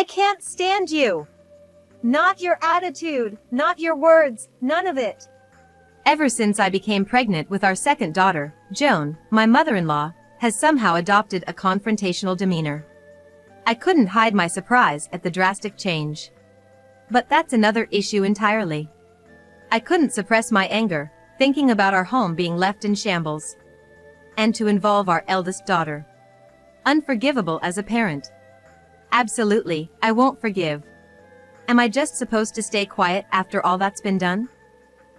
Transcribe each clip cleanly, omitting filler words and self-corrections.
I can't stand you. Not your attitude, not your words, none of it. Ever since I became pregnant with our second daughter, Joan, my mother-in-law, has somehow adopted a confrontational demeanor. I couldn't hide my surprise at the drastic change. But that's another issue entirely. I couldn't suppress my anger, thinking about our home being left in shambles. And to involve our eldest daughter. Unforgivable as a parent. Absolutely, I won't forgive. Am I just supposed to stay quiet after all that's been done?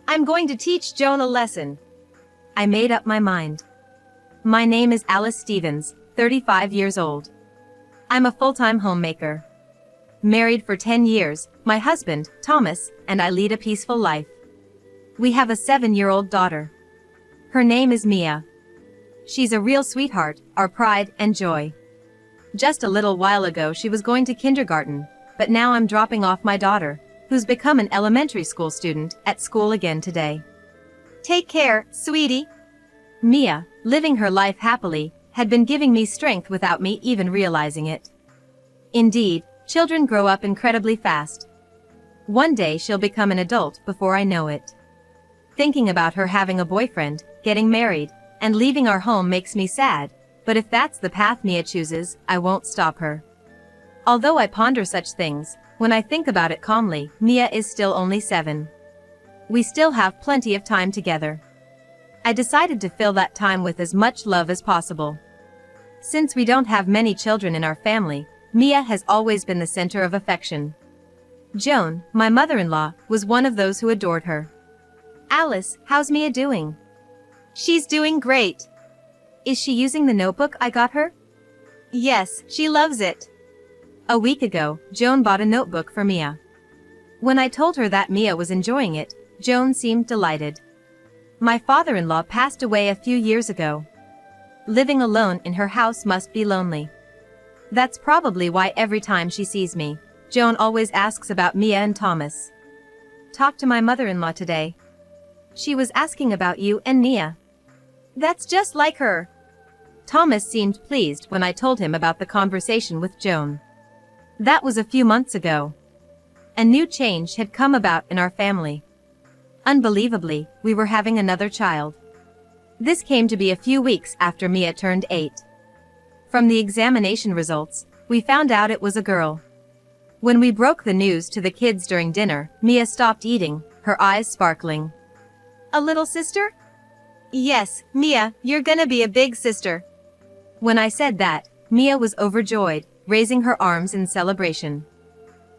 I'm going to teach Joan a lesson. I made up my mind. My name is Alice Stevens, 35 years old. I'm a full-time homemaker. Married for 10 years, my husband, Thomas, and I lead a peaceful life. We have a 7-year-old daughter. Her name is Mia. She's a real sweetheart, our pride and joy. Just a little while ago she was going to kindergarten, but now I'm dropping off my daughter, who's become an elementary school student, at school again today. Take care, sweetie. Mia, living her life happily, had been giving me strength without me even realizing it. Indeed, children grow up incredibly fast. One day she'll become an adult before I know it. Thinking about her having a boyfriend, getting married, and leaving our home makes me sad, but if that's the path Mia chooses, I won't stop her. Although I ponder such things, when I think about it calmly, Mia is still only 7. We still have plenty of time together. I decided to fill that time with as much love as possible. Since we don't have many children in our family, Mia has always been the center of affection. Joan, my mother-in-law, was one of those who adored her. Alice, how's Mia doing? She's doing great. Is she using the notebook I got her? Yes, she loves it. A week ago, Joan bought a notebook for Mia. When I told her that Mia was enjoying it, Joan seemed delighted. My father-in-law passed away a few years ago. Living alone in her house must be lonely. That's probably why every time she sees me, Joan always asks about Mia and Thomas. Talked to my mother-in-law today. She was asking about you and Mia. That's just like her. Thomas seemed pleased when I told him about the conversation with Joan. That was a few months ago. A new change had come about in our family. Unbelievably, we were having another child. This came to be a few weeks after Mia turned 8. From the examination results, we found out it was a girl. When we broke the news to the kids during dinner, Mia stopped eating, her eyes sparkling. A little sister? Yes, Mia, you're gonna be a big sister. When I said that, Mia was overjoyed, raising her arms in celebration.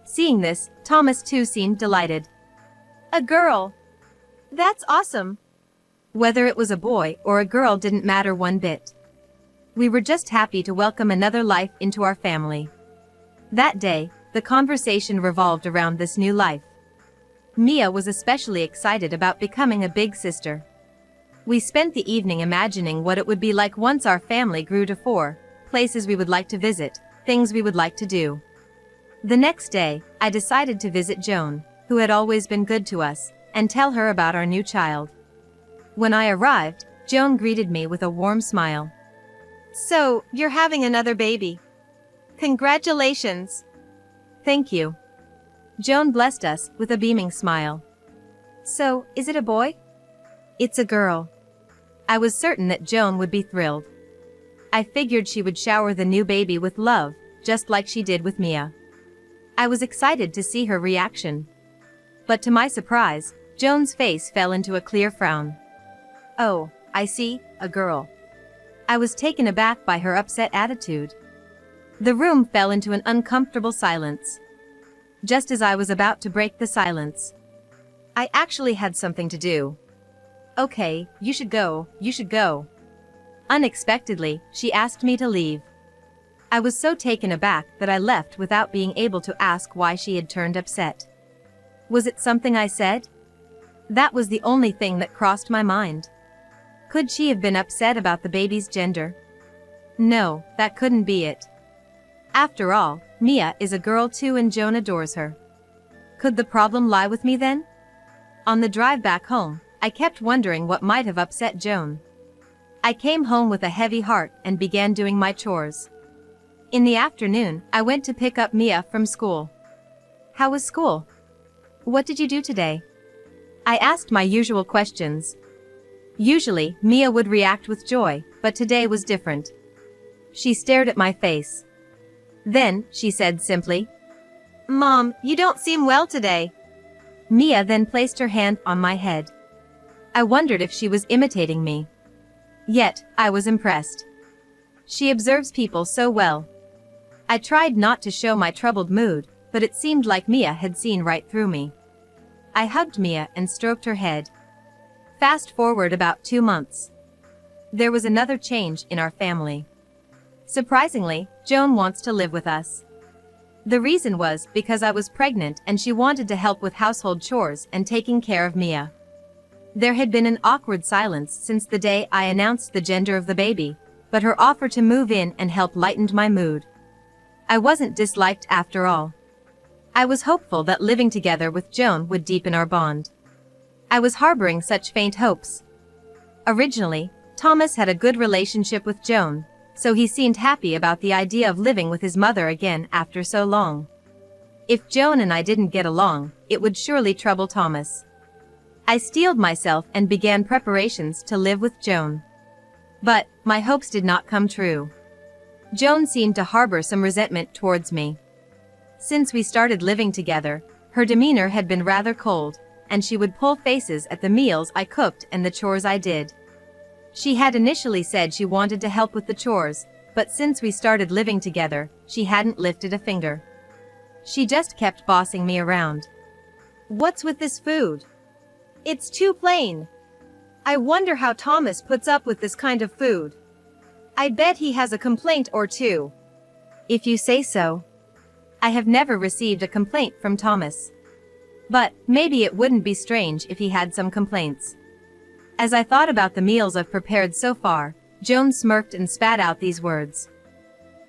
Seeing this, Thomas too seemed delighted. A girl! That's awesome! Whether it was a boy or a girl didn't matter one bit. We were just happy to welcome another life into our family. That day, the conversation revolved around this new life. Mia was especially excited about becoming a big sister. We spent the evening imagining what it would be like once our family grew to 4, places we would like to visit, things we would like to do. The next day, I decided to visit Joan, who had always been good to us, and tell her about our new child. When I arrived, Joan greeted me with a warm smile. So, you're having another baby. Congratulations. Thank you. Joan blessed us with a beaming smile. So, is it a boy? It's a girl. I was certain that Joan would be thrilled. I figured she would shower the new baby with love, just like she did with Mia. I was excited to see her reaction. But to my surprise, Joan's face fell into a clear frown. Oh, I see, a girl. I was taken aback by her upset attitude. The room fell into an uncomfortable silence. Just as I was about to break the silence. I actually had something to do. Okay, you should go. Unexpectedly, she asked me to leave. I was so taken aback that I left without being able to ask why she had turned upset. Was it something I said? That was the only thing that crossed my mind. Could she have been upset about the baby's gender? No, that couldn't be it. After all, Mia is a girl too and Joan adores her. Could the problem lie with me then? On the drive back home, I kept wondering what might have upset Joan. I came home with a heavy heart and began doing my chores. In the afternoon, I went to pick up Mia from school. How was school? What did you do today? I asked my usual questions. Usually, Mia would react with joy, but today was different. She stared at my face. Then, she said simply, "Mom, you don't seem well today." Mia then placed her hand on my head. I wondered if she was imitating me. Yet, I was impressed. She observes people so well. I tried not to show my troubled mood, but it seemed like Mia had seen right through me. I hugged Mia and stroked her head. Fast forward about 2 months. There was another change in our family. Surprisingly, Joan wants to live with us. The reason was because I was pregnant and she wanted to help with household chores and taking care of Mia. There had been an awkward silence since the day I announced the gender of the baby, but her offer to move in and help lightened my mood. I wasn't disliked after all. I was hopeful that living together with Joan would deepen our bond. I was harboring such faint hopes. Originally, Thomas had a good relationship with Joan, so he seemed happy about the idea of living with his mother again after so long. If Joan and I didn't get along, it would surely trouble Thomas. I steeled myself and began preparations to live with Joan. But, my hopes did not come true. Joan seemed to harbor some resentment towards me. Since we started living together, her demeanor had been rather cold, and she would pull faces at the meals I cooked and the chores I did. She had initially said she wanted to help with the chores, but since we started living together, she hadn't lifted a finger. She just kept bossing me around. "What's with this food? It's too plain. I wonder how Thomas puts up with this kind of food. I bet he has a complaint or two." "If you say so." I have never received a complaint from Thomas. But, maybe it wouldn't be strange if he had some complaints. As I thought about the meals I've prepared so far, Joan smirked and spat out these words.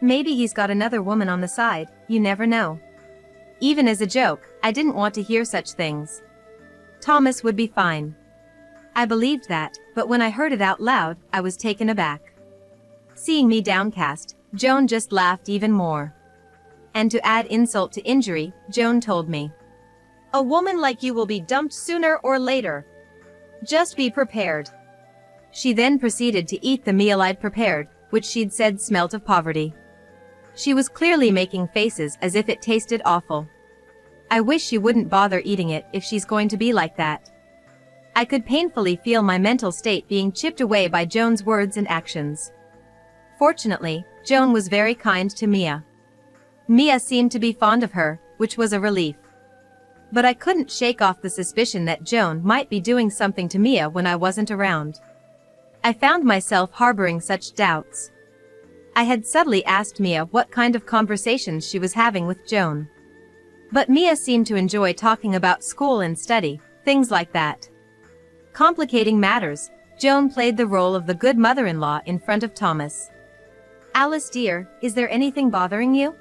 "Maybe he's got another woman on the side, you never know." Even as a joke, I didn't want to hear such things. Thomas would be fine. I believed that, but when I heard it out loud, I was taken aback. Seeing me downcast, Joan just laughed even more. And to add insult to injury, Joan told me, "A woman like you will be dumped sooner or later. Just be prepared." She then proceeded to eat the meal I'd prepared, which she'd said smelt of poverty. She was clearly making faces as if it tasted awful. I wish she wouldn't bother eating it if she's going to be like that. I could painfully feel my mental state being chipped away by Joan's words and actions. Fortunately, Joan was very kind to Mia. Mia seemed to be fond of her, which was a relief. But I couldn't shake off the suspicion that Joan might be doing something to Mia when I wasn't around. I found myself harboring such doubts. I had subtly asked Mia what kind of conversations she was having with Joan. But Mia seemed to enjoy talking about school and study, things like that. Complicating matters, Joan played the role of the good mother-in-law in front of Thomas. "Alice dear, is there anything bothering you?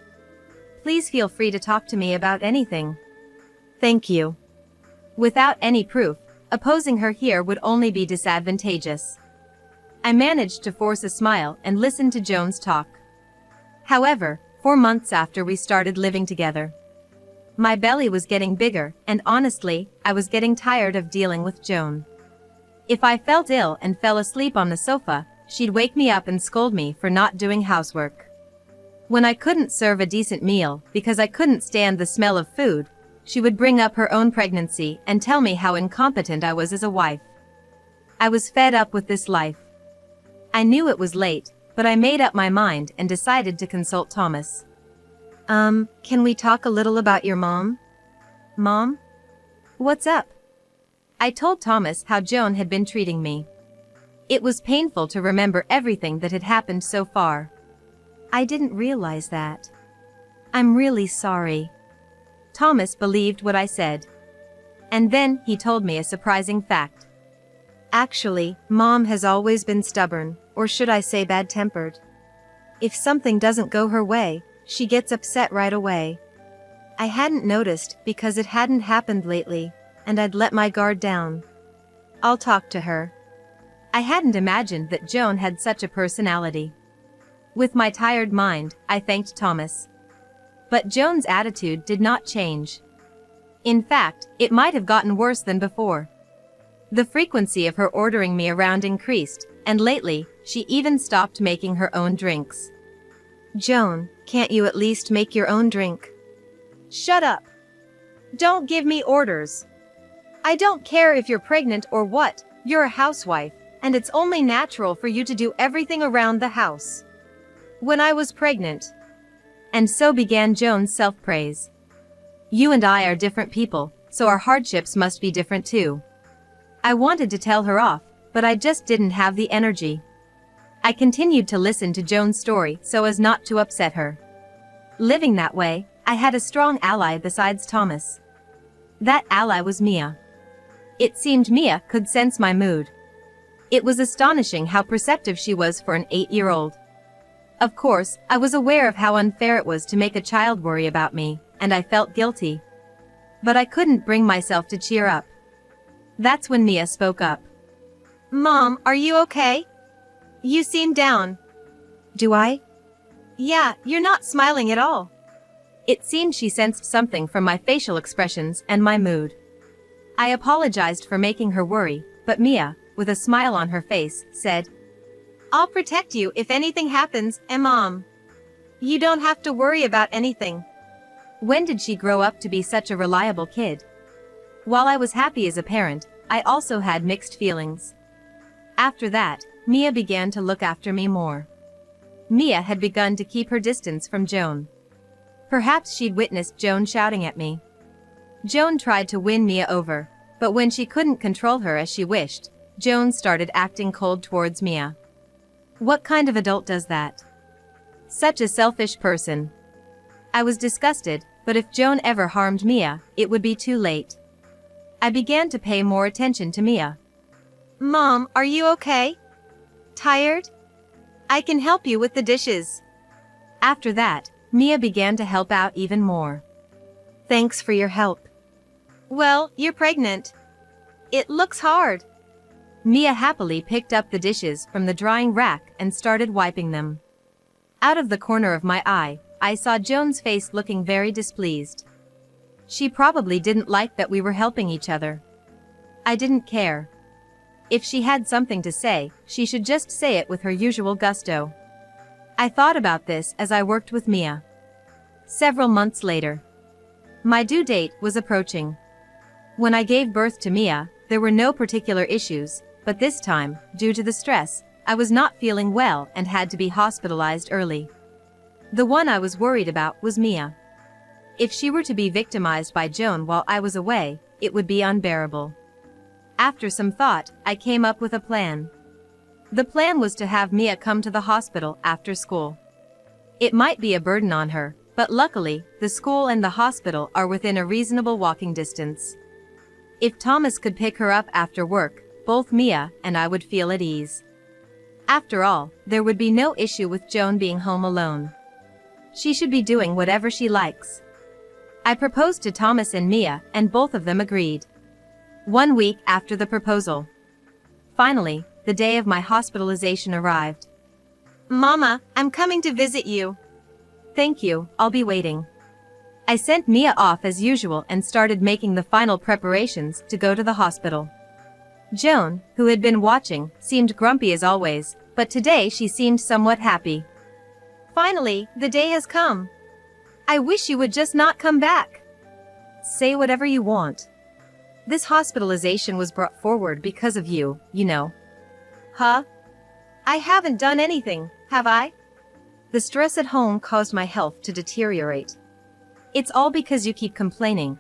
Please feel free to talk to me about anything." "Thank you." Without any proof, opposing her here would only be disadvantageous. I managed to force a smile and listen to Joan's talk. However, 4 months after we started living together, my belly was getting bigger, and honestly, I was getting tired of dealing with Joan. If I felt ill and fell asleep on the sofa, she'd wake me up and scold me for not doing housework. When I couldn't serve a decent meal because I couldn't stand the smell of food, she would bring up her own pregnancy and tell me how incompetent I was as a wife. I was fed up with this life. I knew it was late, but I made up my mind and decided to consult Thomas. Can we talk a little about your mom?" "Mom? What's up?" I told Thomas how Joan had been treating me. It was painful to remember everything that had happened so far. "I didn't realize that. I'm really sorry." Thomas believed what I said. And then he told me a surprising fact. "Actually, Mom has always been stubborn, or should I say bad-tempered. If something doesn't go her way, she gets upset right away. I hadn't noticed because it hadn't happened lately, and I'd let my guard down. I'll talk to her." I hadn't imagined that Joan had such a personality. With my tired mind, I thanked Thomas. But Joan's attitude did not change. In fact, it might have gotten worse than before. The frequency of her ordering me around increased, and lately, she even stopped making her own drinks. "Joan, can't you at least make your own drink?" "Shut up. Don't give me orders. I don't care if you're pregnant or what, you're a housewife, and it's only natural for you to do everything around the house. When I was pregnant." And so began Joan's self-praise. "You and I are different people, so our hardships must be different too." I wanted to tell her off, but I just didn't have the energy. I continued to listen to Joan's story so as not to upset her. Living that way, I had a strong ally besides Thomas. That ally was Mia. It seemed Mia could sense my mood. It was astonishing how perceptive she was for an 8-year-old. Of course, I was aware of how unfair it was to make a child worry about me, and I felt guilty. But I couldn't bring myself to cheer up. That's when Mia spoke up. "Mom, are you okay? You seem down." "Do I?" "Yeah, you're not smiling at all." It seemed she sensed something from my facial expressions and my mood. I apologized for making her worry, but Mia, with a smile on her face, said, "I'll protect you if anything happens, Mom. You don't have to worry about anything." When did she grow up to be such a reliable kid? While I was happy as a parent, I also had mixed feelings. After that, Mia began to look after me more. Mia had begun to keep her distance from Joan. Perhaps she'd witnessed Joan shouting at me. Joan tried to win Mia over, but when she couldn't control her as she wished, Joan started acting cold towards Mia. What kind of adult does that? Such a selfish person. I was disgusted, but if Joan ever harmed Mia, it would be too late. I began to pay more attention to Mia. "Mom, are you okay? Tired? I can help you with the dishes." After that, Mia began to help out even more. "Thanks for your help." "Well, you're pregnant. It looks hard." Mia happily picked up the dishes from the drying rack and started wiping them. Out of the corner of my eye, I saw Joan's face looking very displeased. She probably didn't like that we were helping each other. I didn't care. If she had something to say, she should just say it with her usual gusto. I thought about this as I worked with Mia. Several months later, my due date was approaching. When I gave birth to Mia, there were no particular issues, but this time, due to the stress, I was not feeling well and had to be hospitalized early. The one I was worried about was Mia. If she were to be victimized by Joan while I was away, it would be unbearable. After some thought, I came up with a plan. The plan was to have Mia come to the hospital after school. It might be a burden on her, but luckily, the school and the hospital are within a reasonable walking distance. If Thomas could pick her up after work, both Mia and I would feel at ease. After all, there would be no issue with Joan being home alone. She should be doing whatever she likes. I proposed to Thomas and Mia, and both of them agreed. 1 week after the proposal. Finally, the day of my hospitalization arrived. "Mama, I'm coming to visit you." "Thank you, I'll be waiting." I sent Mia off as usual and started making the final preparations to go to the hospital. Joan, who had been watching, seemed grumpy as always, but today she seemed somewhat happy. "Finally, the day has come. I wish you would just not come back." "Say whatever you want. This hospitalization was brought forward because of you, you know." "Huh? I haven't done anything, have I?" "The stress at home caused my health to deteriorate. It's all because you keep complaining."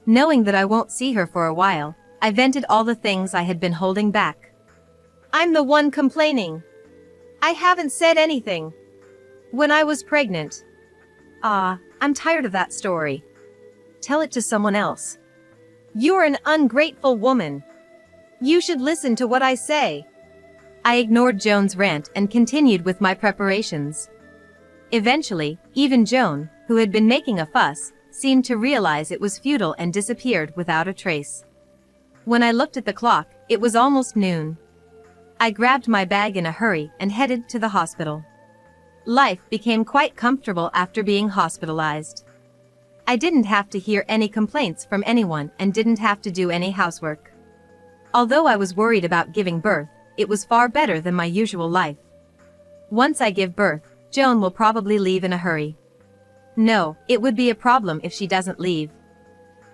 Knowing that I won't see her for a while, I vented all the things I had been holding back. "I'm the one complaining. I haven't said anything. When I was pregnant." I'm tired of that story. Tell it to someone else." "You're an ungrateful woman. You should listen to what I say." I ignored Joan's rant and continued with my preparations. Eventually, even Joan, who had been making a fuss, seemed to realize it was futile and disappeared without a trace. When I looked at the clock, it was almost noon. I grabbed my bag in a hurry and headed to the hospital. Life became quite comfortable after being hospitalized. I didn't have to hear any complaints from anyone and didn't have to do any housework. Although I was worried about giving birth, it was far better than my usual life. Once I give birth, Joan will probably leave in a hurry. No, it would be a problem if she doesn't leave.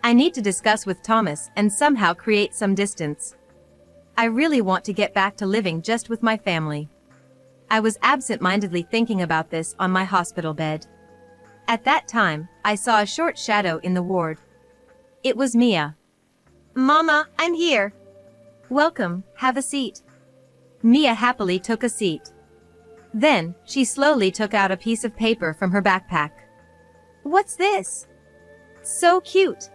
I need to discuss with Thomas and somehow create some distance. I really want to get back to living just with my family. I was absent-mindedly thinking about this on my hospital bed. At that time, I saw a short shadow in the ward. It was Mia. "Mama, I'm here." "Welcome, have a seat." Mia happily took a seat. Then, she slowly took out a piece of paper from her backpack. "What's this?" "So cute.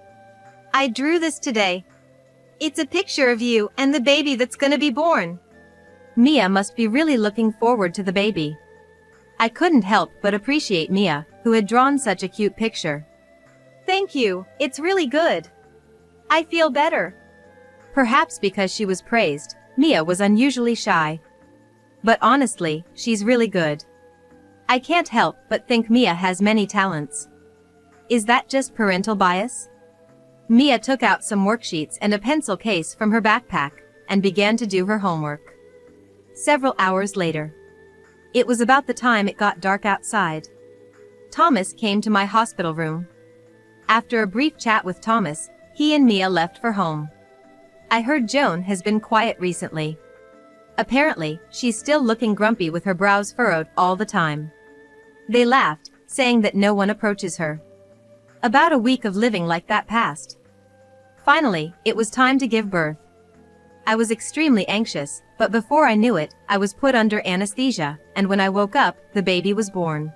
I drew this today. It's a picture of you and the baby that's gonna be born." Mia must be really looking forward to the baby. I couldn't help but appreciate Mia, who had drawn such a cute picture. "Thank you, it's really good. I feel better." Perhaps because she was praised, Mia was unusually shy. But honestly, she's really good. I can't help but think Mia has many talents. Is that just parental bias? Mia took out some worksheets and a pencil case from her backpack, and began to do her homework. Several hours later. It was about the time it got dark outside. Thomas came to my hospital room. After a brief chat with Thomas, he and Mia left for home. I heard Joan has been quiet recently. Apparently, she's still looking grumpy with her brows furrowed all the time. They laughed, saying that no one approaches her. About a week of living like that passed. Finally, it was time to give birth. I was extremely anxious, but before I knew it, I was put under anesthesia, and when I woke up, the baby was born.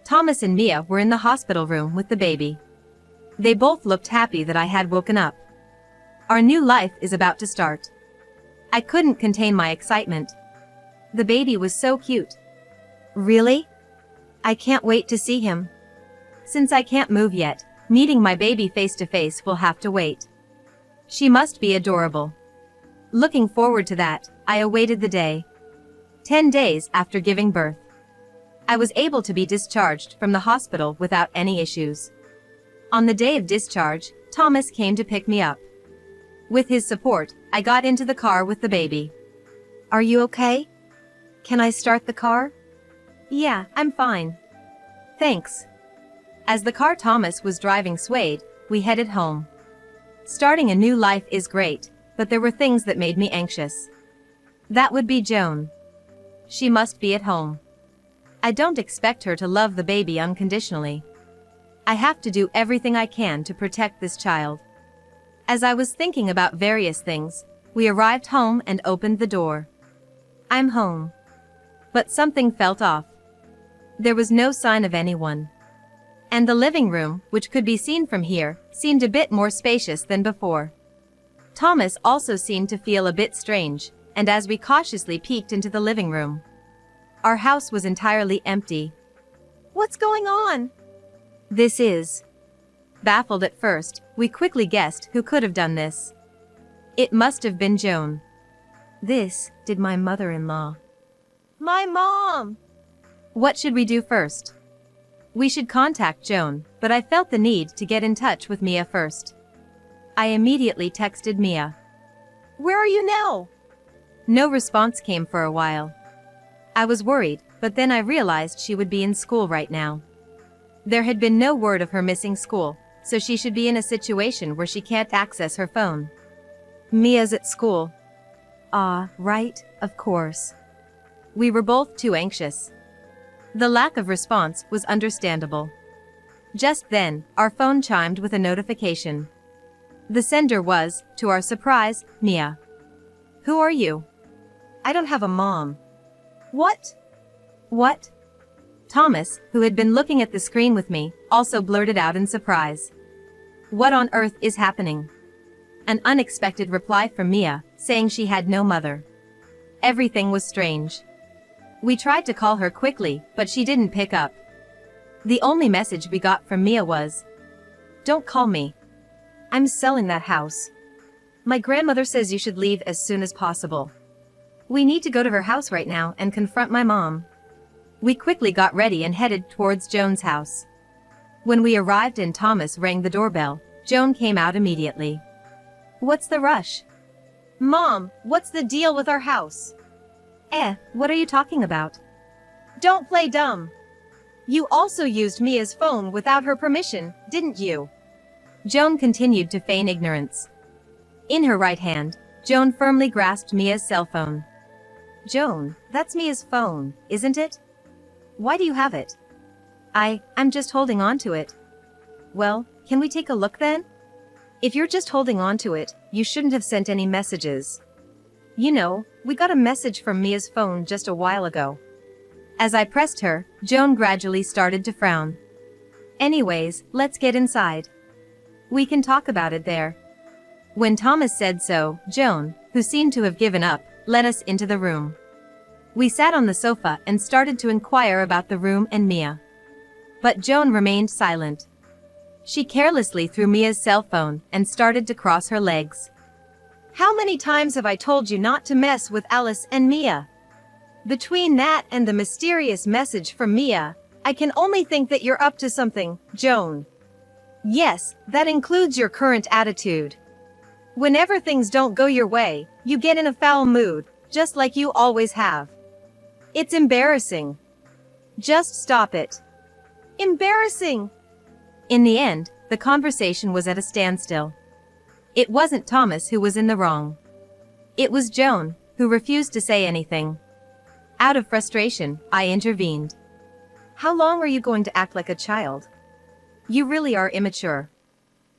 Thomas and Mia were in the hospital room with the baby. They both looked happy that I had woken up. Our new life is about to start. I couldn't contain my excitement. The baby was so cute. Really? I can't wait to see him. Since I can't move yet, meeting my baby face to face will have to wait. She must be adorable. Looking forward to that, I awaited the day. 10 days after giving birth, I was able to be discharged from the hospital without any issues. On the day of discharge, Thomas came to pick me up. With his support, I got into the car with the baby. "Are you okay? Can I start the car?" "Yeah, I'm fine. Thanks." As the car Thomas was driving swayed, we headed home. Starting a new life is great, but there were things that made me anxious. That would be Joan. She must be at home. I don't expect her to love the baby unconditionally. I have to do everything I can to protect this child. As I was thinking about various things, we arrived home and opened the door. I'm home. But something felt off. There was no sign of anyone. And the living room, which could be seen from here, seemed a bit more spacious than before. Thomas also seemed to feel a bit strange, and as we cautiously peeked into the living room, our house was entirely empty. "What's going on?" "This is..." Baffled at first, we quickly guessed who could have done this. It must have been Joan. This did my mother-in-law. "My mom!" What should we do first? We should contact Joan, but I felt the need to get in touch with Mia first. I immediately texted Mia. "Where are you now?" No response came for a while. I was worried, but then I realized she would be in school right now. There had been no word of her missing school, so she should be in a situation where she can't access her phone. Mia's at school. Ah, right, of course. We were both too anxious. The lack of response was understandable. Just then, our phone chimed with a notification. The sender was, to our surprise, Mia. "Who are you?" "I don't have a mom." "What?" "What?" Thomas, who had been looking at the screen with me, also blurted out in surprise. What on earth is happening? An unexpected reply from Mia, saying she had no mother. Everything was strange. We tried to call her quickly, but she didn't pick up. The only message we got from Mia was, "Don't call me. I'm selling that house. My grandmother says you should leave as soon as possible. We need to go to her house right now and confront my mom." We quickly got ready and headed towards Joan's house. When we arrived and Thomas rang the doorbell, Joan came out immediately. What's the rush? Mom, what's the deal with our house? What are you talking about? Don't play dumb. You also used Mia's phone without her permission, didn't you? Joan continued to feign ignorance. In her right hand, Joan firmly grasped Mia's cell phone. Joan, that's Mia's phone, isn't it? Why do you have it? I'm just holding on to it. Well, can we take a look then? If you're just holding on to it, you shouldn't have sent any messages. You know, we got a message from Mia's phone just a while ago. As I pressed her, Joan gradually started to frown. Anyways, let's get inside. We can talk about it there. When Thomas said so, Joan, who seemed to have given up, led us into the room. We sat on the sofa and started to inquire about the room and Mia. But Joan remained silent. She carelessly threw Mia's cell phone and started to cross her legs. How many times have I told you not to mess with Alice and Mia? Between that and the mysterious message from Mia, I can only think that you're up to something, Joan. Yes, that includes your current attitude. Whenever things don't go your way, you get in a foul mood, just like you always have. It's embarrassing. Just stop it. Embarrassing! In the end, the conversation was at a standstill. It wasn't Thomas who was in the wrong. It was Joan, who refused to say anything. Out of frustration, I intervened. How long are you going to act like a child? You really are immature.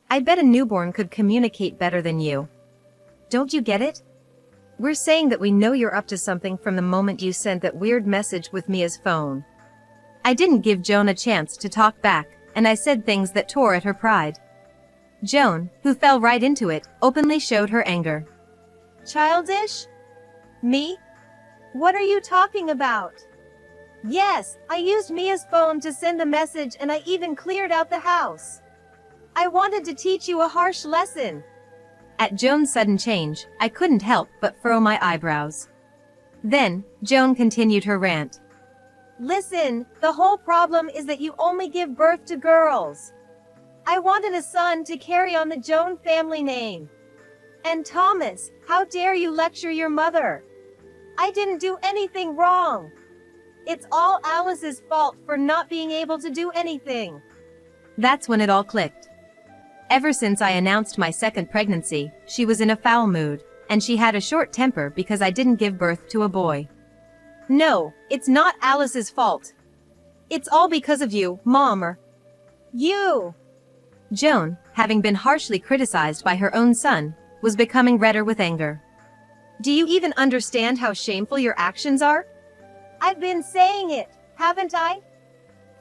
I bet a newborn could communicate better than you. Don't you get it? We're saying that we know you're up to something from the moment you sent that weird message with Mia's phone. I didn't give Joan a chance to talk back, and I said things that tore at her pride. Joan, who fell right into it, openly showed her anger. Childish? Me? What are you talking about? Yes, I used Mia's phone to send a message and I even cleared out the house. I wanted to teach you a harsh lesson. At Joan's sudden change, I couldn't help but furrow my eyebrows. Then, Joan continued her rant. Listen, the whole problem is that you only give birth to girls. I wanted a son to carry on the Joan family name. And Thomas, how dare you lecture your mother? I didn't do anything wrong. It's all Alice's fault for not being able to do anything. That's when it all clicked. Ever since I announced my second pregnancy, she was in a foul mood, and she had a short temper because I didn't give birth to a boy. No, it's not Alice's fault. It's all because of you, Mom, or you. Joan, having been harshly criticized by her own son, was becoming redder with anger. Do you even understand how shameful your actions are? I've been saying it, haven't I?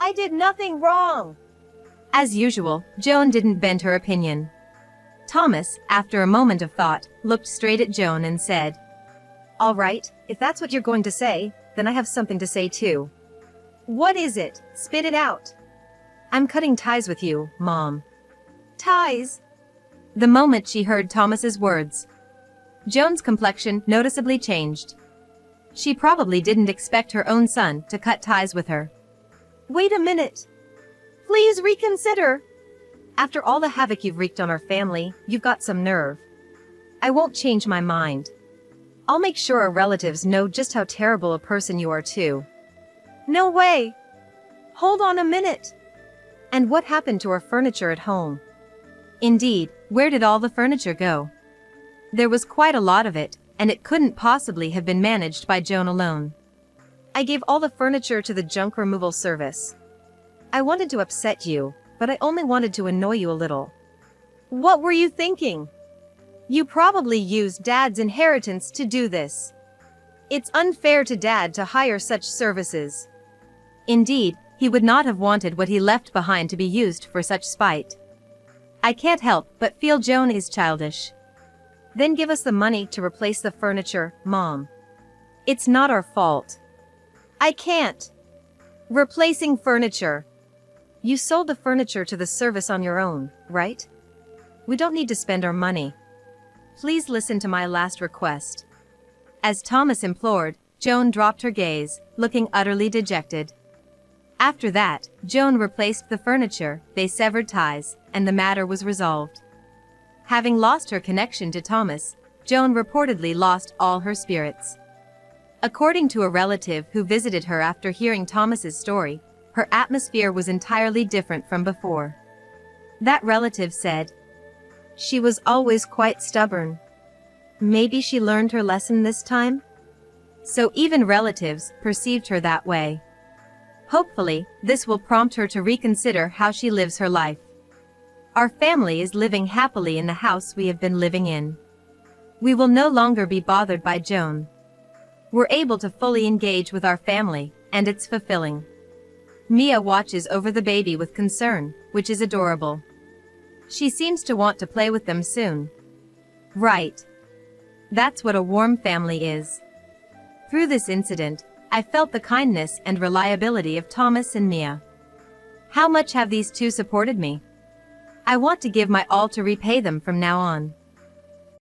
I did nothing wrong. As usual, Joan didn't bend her opinion. Thomas, after a moment of thought, looked straight at Joan and said, All right, if that's what you're going to say, then I have something to say too. What is it? Spit it out. I'm cutting ties with you, Mom. Ties? The moment she heard Thomas's words, Joan's complexion noticeably changed. She probably didn't expect her own son to cut ties with her. Wait a minute. Please reconsider. After all the havoc you've wreaked on our family, you've got some nerve. I won't change my mind. I'll make sure our relatives know just how terrible a person you are too. No way. Hold on a minute. And what happened to our furniture at home? Indeed, where did all the furniture go? There was quite a lot of it, and it couldn't possibly have been managed by Joan alone. I gave all the furniture to the junk removal service. I wanted to upset you, but I only wanted to annoy you a little. What were you thinking? You probably used Dad's inheritance to do this. It's unfair to Dad to hire such services. Indeed, he would not have wanted what he left behind to be used for such spite. I can't help but feel Joan is childish. Then give us the money to replace the furniture, Mom. It's not our fault. I can't. Replacing furniture. You sold the furniture to the service on your own, right? We don't need to spend our money. Please listen to my last request. As Thomas implored, Joan dropped her gaze, looking utterly dejected. After that, Joan replaced the furniture, they severed ties, and the matter was resolved. Having lost her connection to Thomas, Joan reportedly lost all her spirits. According to a relative who visited her after hearing Thomas's story, her atmosphere was entirely different from before. That relative said, "She was always quite stubborn. Maybe she learned her lesson this time?" So even relatives perceived her that way. Hopefully, this will prompt her to reconsider how she lives her life. Our family is living happily in the house we have been living in. We will no longer be bothered by Joan. We're able to fully engage with our family, and it's fulfilling. Mia watches over the baby with concern, which is adorable. She seems to want to play with them soon. Right. That's what a warm family is. Through this incident, I felt the kindness and reliability of Thomas and Mia. How much have these two supported me? I want to give my all to repay them from now on.